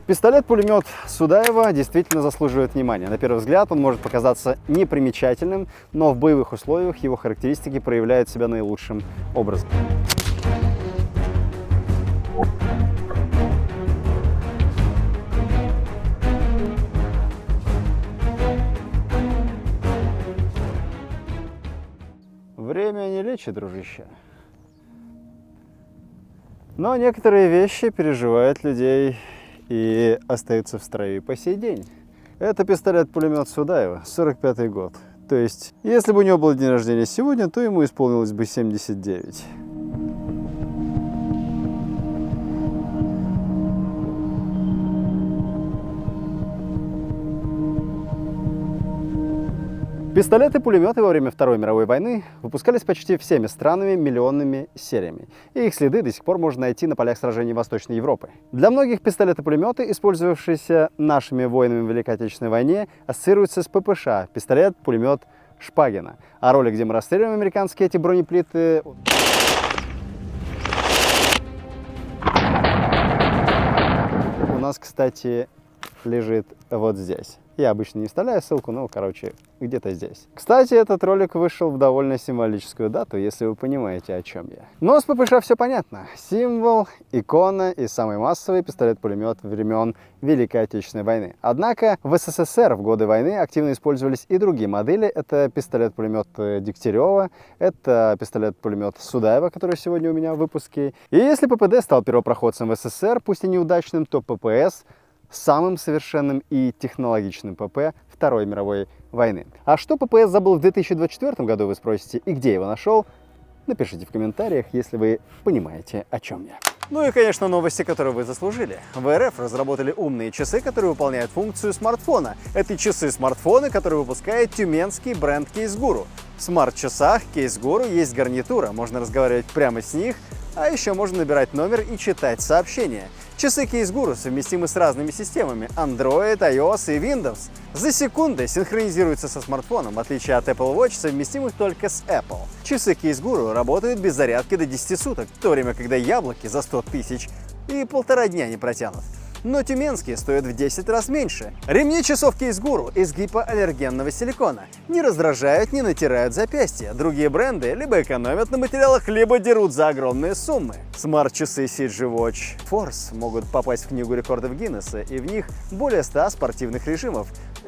Пистолет-пулемет Судаева действительно заслуживает внимания. На первый взгляд он может показаться непримечательным, но в боевых условиях его характеристики проявляют себя наилучшим образом. Время не лечит, дружище. Но некоторые вещи переживают людей и остаются в строю по сей день. Это пистолет-пулемет Судаева, 45-й год. То есть, если бы у него был день рождения сегодня, то ему исполнилось бы 79. Пистолеты-пулеметы во время Второй мировой войны выпускались почти всеми странами миллионными сериями, и их следы до сих пор можно найти на полях сражений Восточной Европы. Для многих пистолеты-пулеметы, использовавшиеся нашими воинами в Великой Отечественной войне, ассоциируются с ППШ – пистолет-пулемет Шпагина. А ролик, где мы расстреливаем американские эти бронеплиты, у нас, кстати, лежит вот здесь. Я обычно не вставляю ссылку, но, короче, где-то здесь. Кстати, этот ролик вышел в довольно символическую дату, если вы понимаете, о чем я. Но с ППШ все понятно. Символ, икона и самый массовый пистолет-пулемет времен Великой Отечественной войны. Однако в СССР в годы войны активно использовались и другие модели. Это пистолет-пулемет Дегтярева, это пистолет-пулемет Судаева, который сегодня у меня в выпуске. И если ППД стал первопроходцем в СССР, пусть и неудачным, то ППС самым совершенным и технологичным ПП Второй мировой войны. А что ППС забыл в 2024 году, вы спросите, и где его нашел? Напишите в комментариях, если вы понимаете, о чем я. Ну и, конечно, новости, которые вы заслужили. В РФ разработали умные часы, которые выполняют функцию смартфона. Это часы-смартфоны, которые выпускает тюменский бренд Кейсгуру. В смарт-часах Кейсгуру есть гарнитура, можно разговаривать прямо с них, а еще можно набирать номер и читать сообщения. Часы Кейсгуру совместимы с разными системами Android, iOS и Windows. За секунды синхронизируются со смартфоном, в отличие от Apple Watch, совместимых только с Apple. Часы Кейсгуру работают без зарядки до 10 суток, в то время, когда яблоки за 100 тысяч и 1,5 дня не протянут. Но тюменские стоят в 10 раз меньше. Ремни часов Кейсгуру из гипоаллергенного силикона. Не раздражают, не натирают запястья. Другие бренды либо экономят на материалах, либо дерут за огромные суммы. Смарт-часы CG Watch Force могут попасть в книгу рекордов Гиннесса, и в них более 100 спортивных режимов.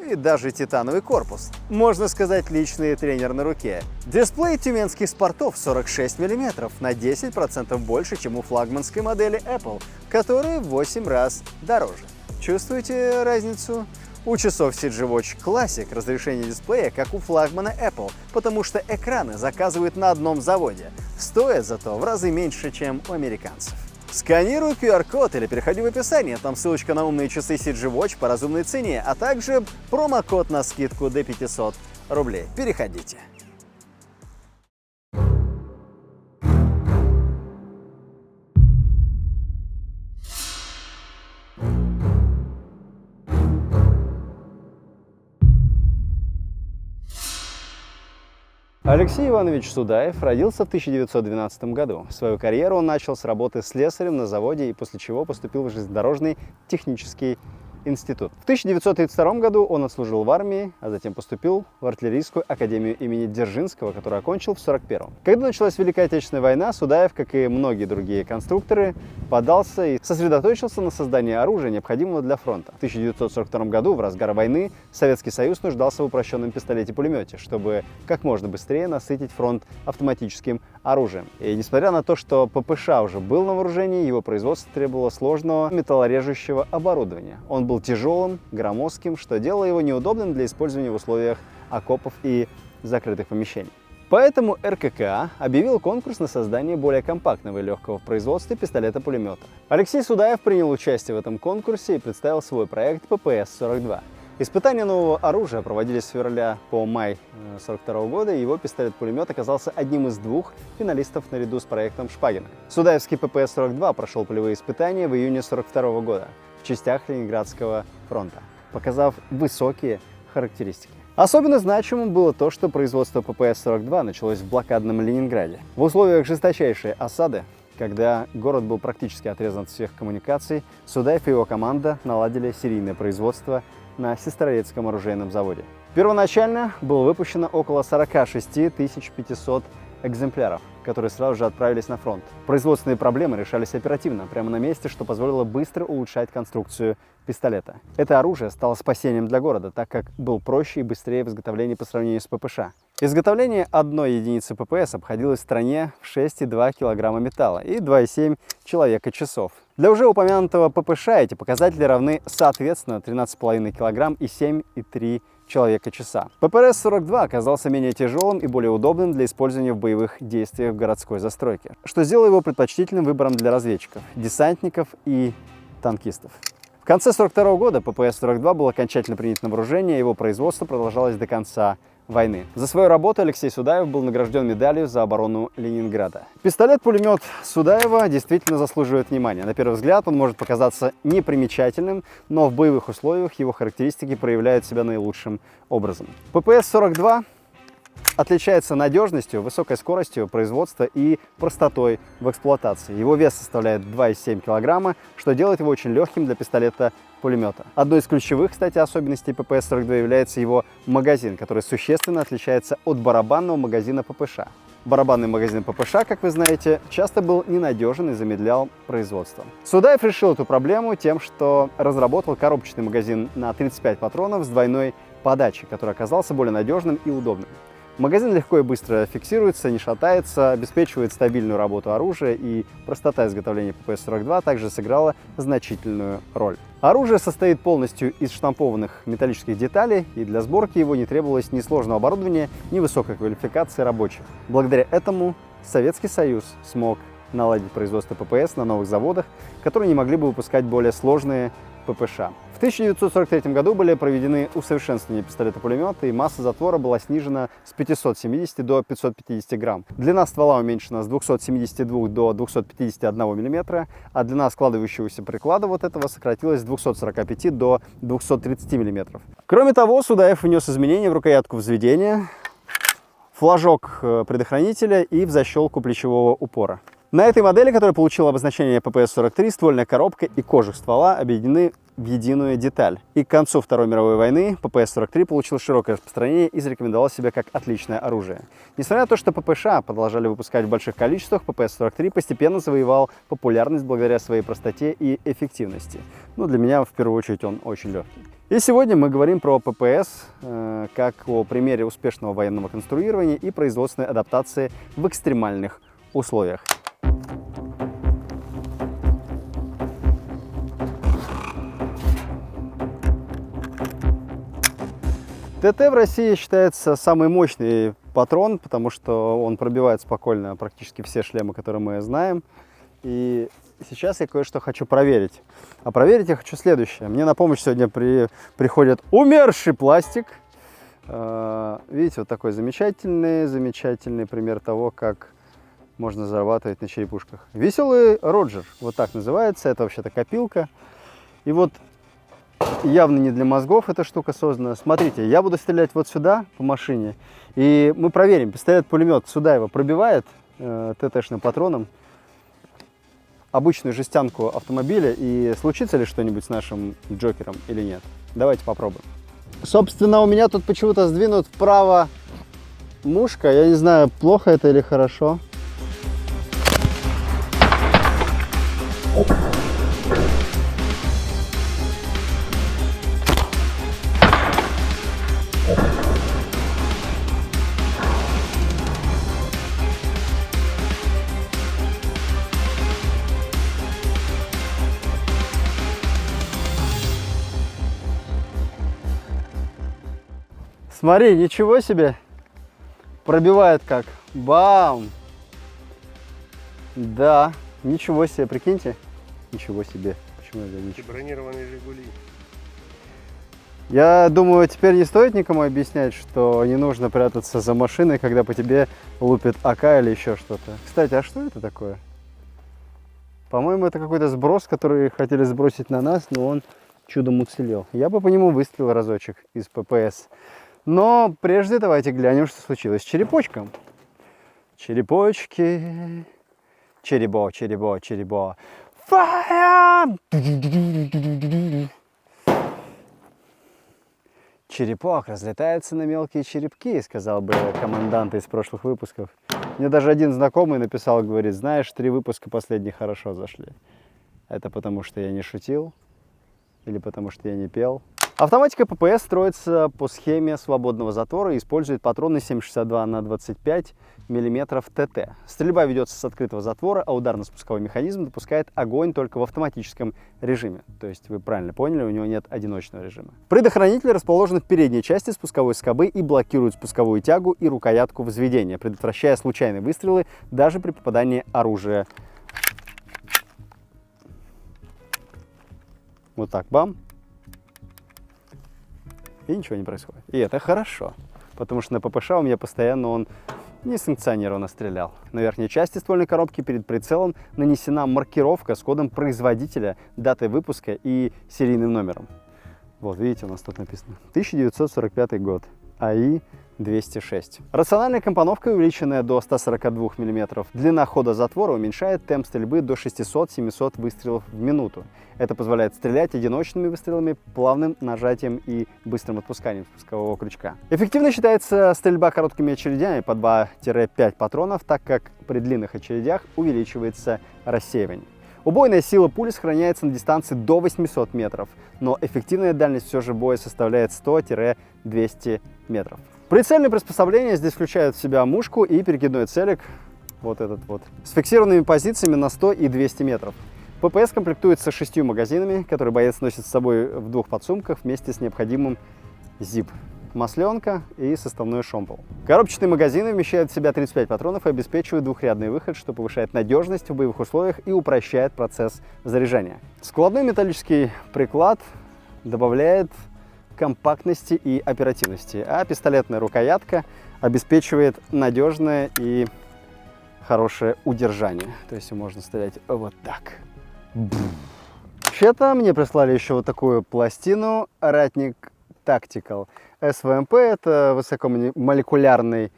И даже титановый корпус. Можно сказать, личный тренер на руке. Дисплей тюменских спортов 46 мм, на 10% больше, чем у флагманской модели Apple, которая в 8 раз дороже. Чувствуете разницу? У часов CG Watch Classic разрешение дисплея как у флагмана Apple, потому что экраны заказывают на одном заводе. Стоят зато в разы меньше, чем у американцев. Сканируй QR-код или переходи в описание, там ссылочка на умные часы CG Watch по разумной цене, а также промокод на скидку до 500 рублей. Переходите. Алексей Иванович Судаев родился в 1912 году. Свою карьеру он начал с работы слесарем на заводе и после чего поступил в железнодорожный технический институт. В 1932 году он отслужил в армии, а затем поступил в артиллерийскую академию имени Дзержинского, которую окончил в 1941. Когда началась Великая Отечественная война, Судаев, как и многие другие конструкторы, подался и сосредоточился на создании оружия, необходимого для фронта. В 1942 году, в разгар войны, Советский Союз нуждался в упрощенном пистолете-пулемете, чтобы как можно быстрее насытить фронт автоматическим оружием. И несмотря на то, что ППШ уже был на вооружении, его производство требовало сложного металлорежущего оборудования. Он был тяжелым, громоздким, что делало его неудобным для использования в условиях окопов и закрытых помещений. Поэтому РККА объявил конкурс на создание более компактного и легкого в производстве пистолета-пулемета. Алексей Судаев принял участие в этом конкурсе и представил свой проект ППС-42. Испытания нового оружия проводились с февраля по май 1942 года, и его пистолет-пулемет оказался одним из двух финалистов наряду с проектом Шпагина. Судаевский ППС-42 прошел полевые испытания в июне 1942 года в частях Ленинградского фронта, показав высокие характеристики. Особенно значимым было то, что производство ППС-42 началось в блокадном Ленинграде. В условиях жесточайшей осады когда город был практически отрезан от всех коммуникаций, Судаев и его команда наладили серийное производство на Сестрорецком оружейном заводе. Первоначально было выпущено около 46 500 экземпляров, которые сразу же отправились на фронт. Производственные проблемы решались оперативно, прямо на месте, что позволило быстро улучшать конструкцию пистолета. Это оружие стало спасением для города, так как был проще и быстрее в изготовлении по сравнению с ППШ. Изготовление одной единицы ППС обходилось стране в 6,2 килограмма металла и 2,7 человека-часов. Для уже упомянутого ППШ эти показатели равны соответственно 13,5 килограмм и 7,3 человека-часа. ППРС-42 оказался менее тяжелым и более удобным для использования в боевых действиях в городской застройке, что сделало его предпочтительным выбором для разведчиков, десантников и танкистов. В конце 1942 года ППС-42 был окончательно принят на вооружение, его производство продолжалось до конца войны. За свою работу Алексей Судаев был награжден медалью за оборону Ленинграда. Пистолет-пулемет Судаева действительно заслуживает внимания. На первый взгляд он может показаться непримечательным, но в боевых условиях его характеристики проявляют себя наилучшим образом. ППС-42 отличается надежностью, высокой скоростью производства и простотой в эксплуатации. Его вес составляет 2,7 килограмма, что делает его очень легким для пистолета-пулемета. Одной из ключевых, кстати, особенностей ППС-42 является его магазин, который существенно отличается от барабанного магазина ППШ. Барабанный магазин ППШ, как вы знаете, часто был ненадежен и замедлял производство. Судаев решил эту проблему тем, что разработал коробочный магазин на 35 патронов с двойной подачей, который оказался более надежным и удобным. Магазин легко и быстро фиксируется, не шатается, обеспечивает стабильную работу оружия, и простота изготовления ППС-42 также сыграла значительную роль. Оружие состоит полностью из штампованных металлических деталей, и для сборки его не требовалось ни сложного оборудования, ни высокой квалификации рабочих. Благодаря этому Советский Союз смог наладить производство ППС на новых заводах, которые не могли бы выпускать более сложные ППШ. В 1943 году были проведены усовершенствования пистолета-пулемета, и масса затвора была снижена с 570 до 550 грамм. Длина ствола уменьшена с 272 до 251 мм, а длина складывающегося приклада вот этого сократилась с 245 до 230 мм. Кроме того, Судаев внес изменения в рукоятку взведения, флажок предохранителя и в защелку плечевого упора. На этой модели, которая получила обозначение ППС-43, ствольная коробка и кожух ствола объединены в единую деталь. И к концу Второй мировой войны ППС-43 получил широкое распространение и зарекомендовал себя как отличное оружие. Несмотря на то, что ППШ продолжали выпускать в больших количествах, ППС-43 постепенно завоевал популярность благодаря своей простоте и эффективности. Ну, для меня, в первую очередь, он очень легкий. И сегодня мы говорим про ППС как о примере успешного военного конструирования и производственной адаптации в экстремальных условиях. ТТ в России считается самый мощный патрон, потому что он пробивает спокойно практически все шлемы, которые мы знаем. И сейчас я кое-что хочу проверить. А проверить я хочу следующее. Мне на помощь сегодня приходит умерший пластик. Видите, вот такой замечательный пример того, как можно зарабатывать на черепушках. Веселый Роджер, вот так называется. Это вообще-то копилка. И вот явно не для мозгов эта штука создана. Смотрите, я буду стрелять вот сюда по машине, и мы проверим, пистолет-пулемет Судаева пробивает ТТ-шным патроном обычную жестянку автомобиля, и случится ли что-нибудь с нашим Джокером или нет. Давайте попробуем. Собственно, у меня тут почему-то сдвинут вправо мушка. Я не знаю, плохо это или хорошо. Смотри, ничего себе, пробивает как. Бам! Да, ничего себе, прикиньте. Ничего себе. Почему это ничего? Бронированные «Жигули». Я думаю, теперь не стоит никому объяснять, что не нужно прятаться за машиной, когда по тебе лупит АК или еще что-то. Кстати, а что это такое? По-моему, это какой-то сброс, который хотели сбросить на нас, но он чудом уцелел. Я бы по нему выстрелил разочек из ППС. Но прежде давайте глянем, что случилось с черепочком. Черепочки, Черебо, черебо, черебо. Fire! Черепок разлетается на мелкие черепки, сказал бы командант из прошлых выпусков. Мне даже один знакомый написал, говорит, знаешь, 3 выпуска последних хорошо зашли. Это потому, что я не шутил? Или потому, что я не пел? Автоматика ППС строится по схеме свободного затвора и использует патроны 7,62 на 25 мм ТТ. Стрельба ведется с открытого затвора, а ударно-спусковой механизм допускает огонь только в автоматическом режиме. То есть вы правильно поняли, у него нет одиночного режима. Предохранитель расположен в передней части спусковой скобы и блокирует спусковую тягу и рукоятку взведения, предотвращая случайные выстрелы даже при попадании оружия. Вот так, бам. И ничего не происходит. И это хорошо, потому что на ППШ у меня постоянно он несанкционированно стрелял. На верхней части ствольной коробки перед прицелом нанесена маркировка с кодом производителя, датой выпуска и серийным номером. Вот, видите, у нас тут написано 1945 год, АИ 206. Рациональная компоновка, увеличенная до 142 мм. Длина хода затвора уменьшает темп стрельбы до 600-700 выстрелов в минуту. Это позволяет стрелять одиночными выстрелами, плавным нажатием и быстрым отпусканием спускового крючка. Эффективно считается стрельба короткими очередями по 2-5 патронов, так как при длинных очередях увеличивается рассеивание. Убойная сила пули сохраняется на дистанции до 800 метров, но эффективная дальность все же боя составляет 100-200 метров. Прицельные приспособления здесь включают в себя мушку и перекидной целик, вот этот вот, с фиксированными позициями на 100 и 200 метров. ППС комплектуется 6 магазинами, которые боец носит с собой в 2 подсумках вместе с необходимым ZIP. Масленка и составной шомпол. Коробчатые магазины вмещают в себя 35 патронов и обеспечивают двухрядный выход, что повышает надежность в боевых условиях и упрощает процесс заряжания. Складной металлический приклад добавляет компактности и оперативности, а пистолетная рукоятка обеспечивает надежное и хорошее удержание. То есть можно стрелять вот так. Вообще-то мне прислали еще вот такую пластину Ратник Tactical. СВМП — это высокомолекулярный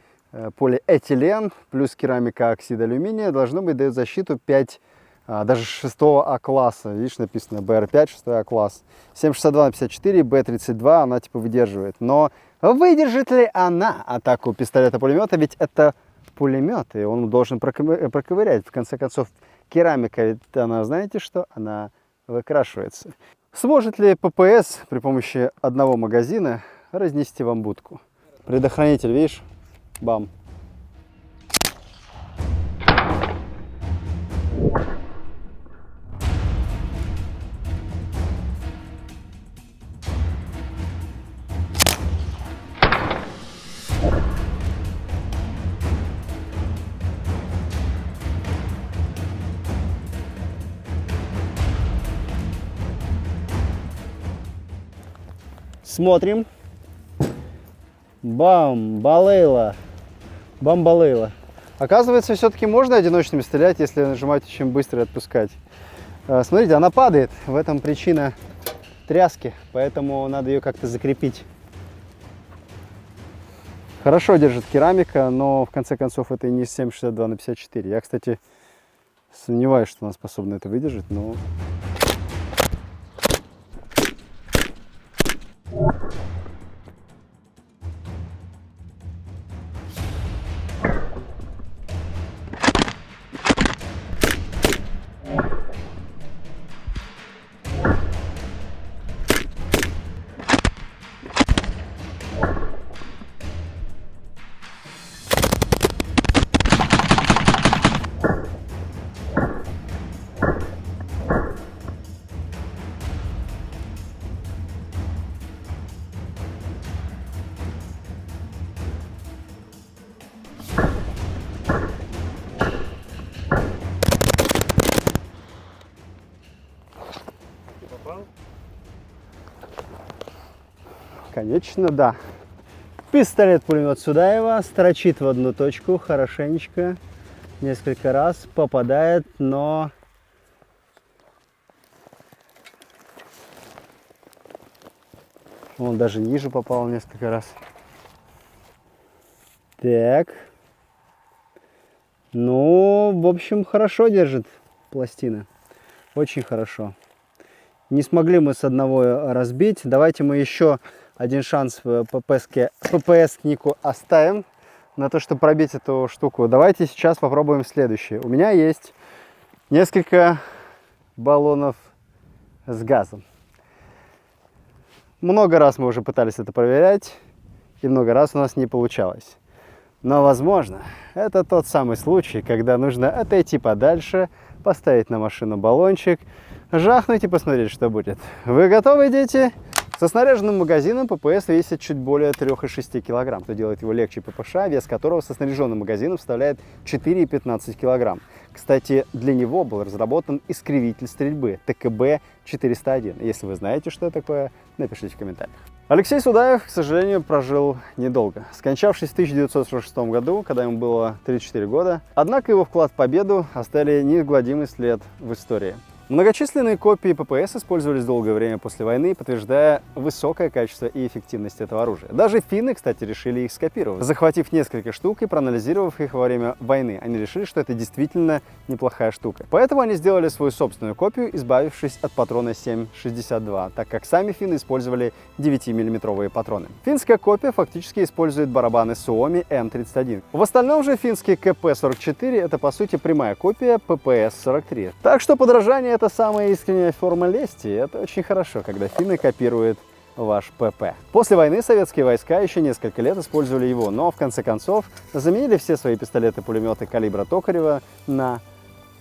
полиэтилен плюс керамика оксид алюминия. Должно быть, дает защиту 5, даже 6 А-класса. Видишь, написано БР5, 6 А-класс. 7,62 на 54, Б32 она типа выдерживает. Но выдержит ли она атаку пистолета-пулемета? Ведь это пулемет, и он должен проковырять. В конце концов, керамика, ведь она, знаете что? Она выкрашивается. Сможет ли ППС при помощи одного магазина разнести вам будку? Предохранитель, видишь? Бам. Смотрим. Бам-балейла. Бам-балейла. Оказывается, все-таки можно одиночными стрелять, если нажимать очень быстро и отпускать. Смотрите, она падает. В этом причина тряски, поэтому надо ее как-то закрепить. Хорошо держит керамика, но в конце концов это и не 7,62 на 54. Я, кстати, сомневаюсь, что она способна это выдержать, но... Конечно, да. Пистолет-пулемет Судаева строчит в одну точку хорошенечко, несколько раз попадает, но он даже ниже попал несколько раз. Так. Ну, в общем, хорошо держит пластина. Очень хорошо. Не смогли мы с одного разбить. Давайте мы еще один шанс ППС-нику оставим на то, чтобы пробить эту штуку. Давайте сейчас попробуем следующее. У меня есть несколько баллонов с газом. Много раз мы уже пытались это проверять, и много раз у нас не получалось. Но, возможно, это тот самый случай, когда нужно отойти подальше, поставить на машину баллончик, жахнуть и посмотреть, что будет. Вы готовы, дети? Со снаряженным магазином ППС весит чуть более 3,6 кг, что делает его легче ППШ, вес которого со снаряженным магазином составляет 4,15 кг. Кстати, для него был разработан искривитель стрельбы ТКБ-401. Если вы знаете, что это такое, напишите в комментариях. Алексей Судаев, к сожалению, прожил недолго, скончавшись в 1946 году, когда ему было 34 года. Однако его вклад в победу оставили неизгладимый след в истории. Многочисленные копии ППС использовались долгое время после войны, подтверждая высокое качество и эффективность этого оружия. Даже финны, кстати, решили их скопировать. Захватив несколько штук и проанализировав их во время войны, они решили, что это действительно неплохая штука. Поэтому они сделали свою собственную копию, избавившись от патрона 7,62, так как сами финны использовали 9-мм патроны. Финская копия фактически использует барабаны Suomi М31. В остальном же финский КП-44 это по сути прямая копия ППС-43. Так что подражание — это самая искренняя форма лести. Это очень хорошо, когда финны копируют ваш ПП. После войны советские войска еще несколько лет использовали его, но в конце концов заменили все свои пистолеты-пулеметы калибра Токарева на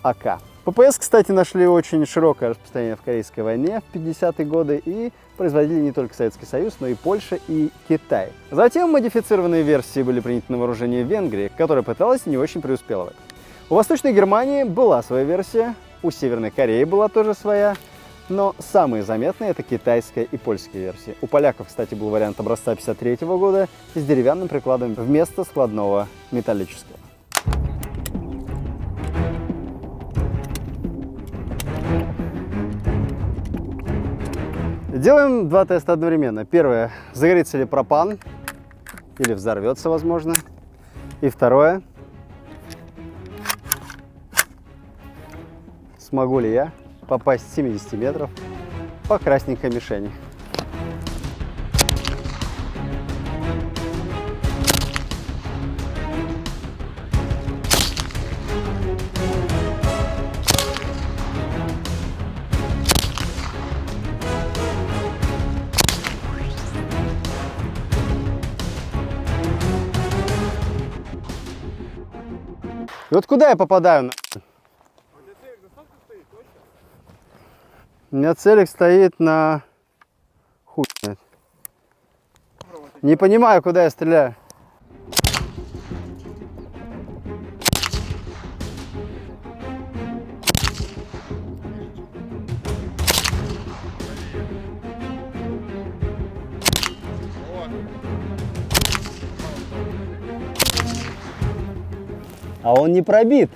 АК. ППС, кстати, нашли очень широкое распространение в Корейской войне в 50-е годы и производили не только Советский Союз, но и Польша и Китай. Затем модифицированные версии были приняты на вооружение в Венгрии, которая пыталась и не очень преуспела в этом. У Восточной Германии была своя версия, у Северной Кореи была тоже своя, но самые заметные — это китайская и польская версии. У поляков, кстати, был вариант образца 1953 года с деревянным прикладом вместо складного металлического. Делаем два теста одновременно. Первое — загорится ли пропан или взорвется, возможно. И второе — смогу ли я попасть с 70 метров по красненькой мишени. И вот куда я попадаю? У меня целик стоит на хуй. Не понимаю, куда я стреляю. А он не пробит.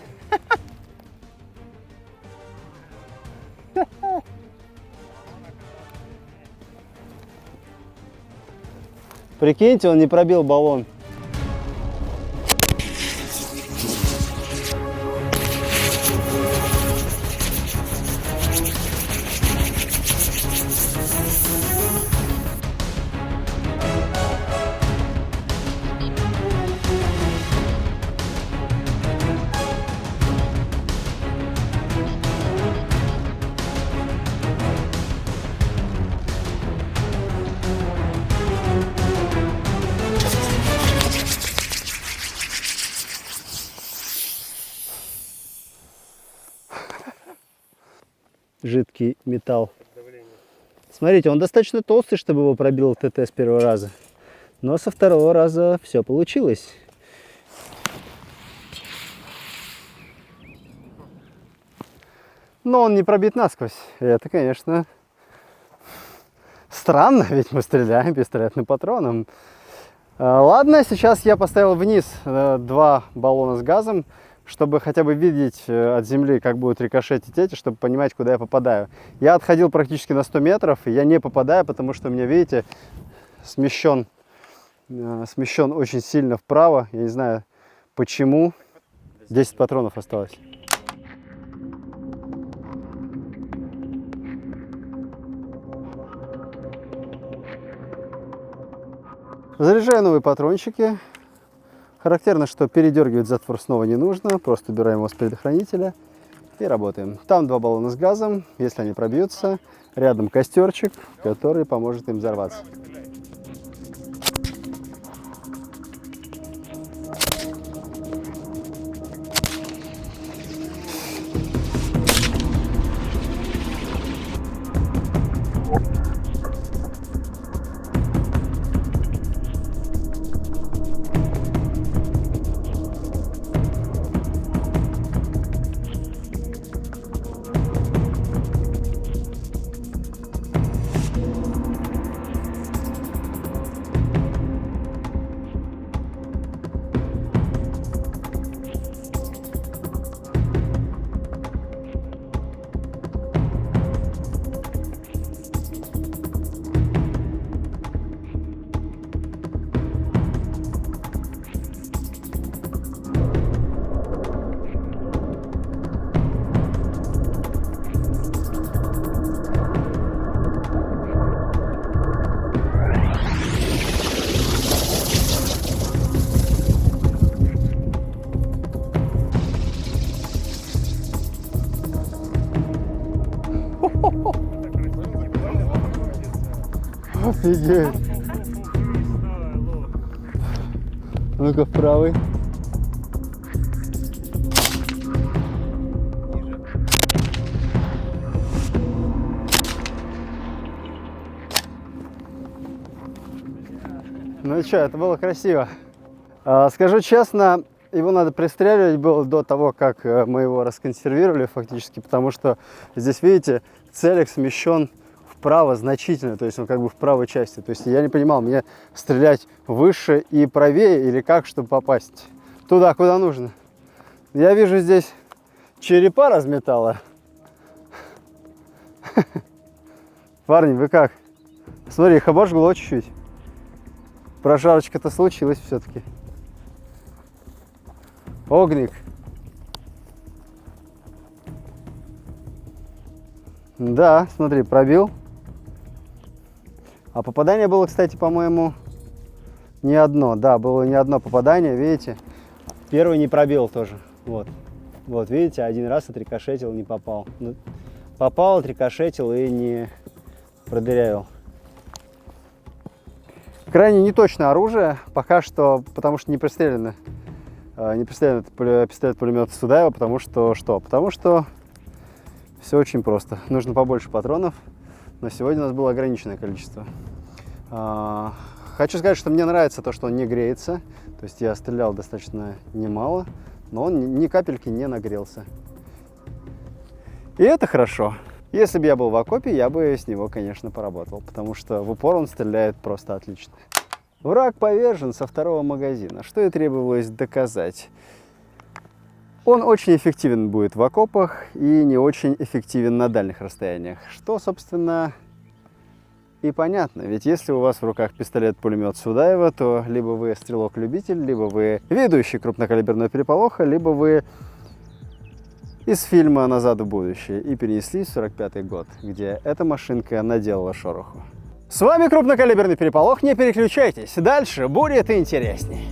Прикиньте, он не пробил баллон. Жидкий металл. Смотрите, он достаточно толстый, чтобы его пробил ТТ с первого раза. Но со второго раза все получилось. Но он не пробит насквозь. И это, конечно, странно, ведь мы стреляем пистолетным патроном. Ладно, сейчас я поставил вниз 2 баллона с газом, чтобы хотя бы видеть от земли, как будут рикошетить эти, чтобы понимать, куда я попадаю. Я отходил практически на 100 метров, и я не попадаю, потому что у меня, видите, смещен очень сильно вправо. Я не знаю почему. 10 патронов осталось. Заряжаю новые патрончики. Характерно, что передергивать затвор снова не нужно. Просто убираем его с предохранителя и работаем. Там 2 баллона с газом. Если они пробьются, рядом костерчик, который поможет им взорваться. Офигеть. Ну-ка, в правый. Ну и что, это было красиво. Скажу честно, его надо пристреливать было до того, как мы его расконсервировали фактически, потому что здесь, видите, целик смещен вправо значительно, то есть он как бы в правой части. То есть я не понимал, мне стрелять выше и правее или как, чтобы попасть туда, куда нужно. Я вижу, здесь черепа разметало. Парни, вы как? Смотри, их обожгло чуть-чуть. Прожарочка-то случилась все-таки. Огник. Да, смотри, пробил. А попадание было, кстати, по-моему, не одно. Да, было не одно попадание, видите. Первый не пробил тоже. Вот. Вот, видите, один раз отрикошетил, не попал. Попал, отрикошетил и не продырявил. Крайне неточное оружие, пока что, потому что не пристреляно. Не пристрелен пистолет-пулемет Судаева, потому что что? Потому что все очень просто. Нужно побольше патронов, но сегодня у нас было ограниченное количество. Хочу сказать, что мне нравится то, что он не греется. То есть я стрелял достаточно немало, но он ни капельки не нагрелся. И это хорошо. Если бы я был в окопе, я бы с него, конечно, поработал, потому что в упор он стреляет просто отлично. Враг повержен со второго магазина. Что и требовалось доказать. Он очень эффективен будет в окопах и не очень эффективен на дальних расстояниях. Что, собственно, и понятно. Ведь если у вас в руках пистолет-пулемет Судаева, то либо вы стрелок-любитель, либо вы ведущий крупнокалиберного переполоха, либо вы из фильма «Назад в будущее» и перенеслись в 45-й год, где эта машинка наделала шороху. С вами крупнокалиберный переполох, не переключайтесь, дальше будет интересней.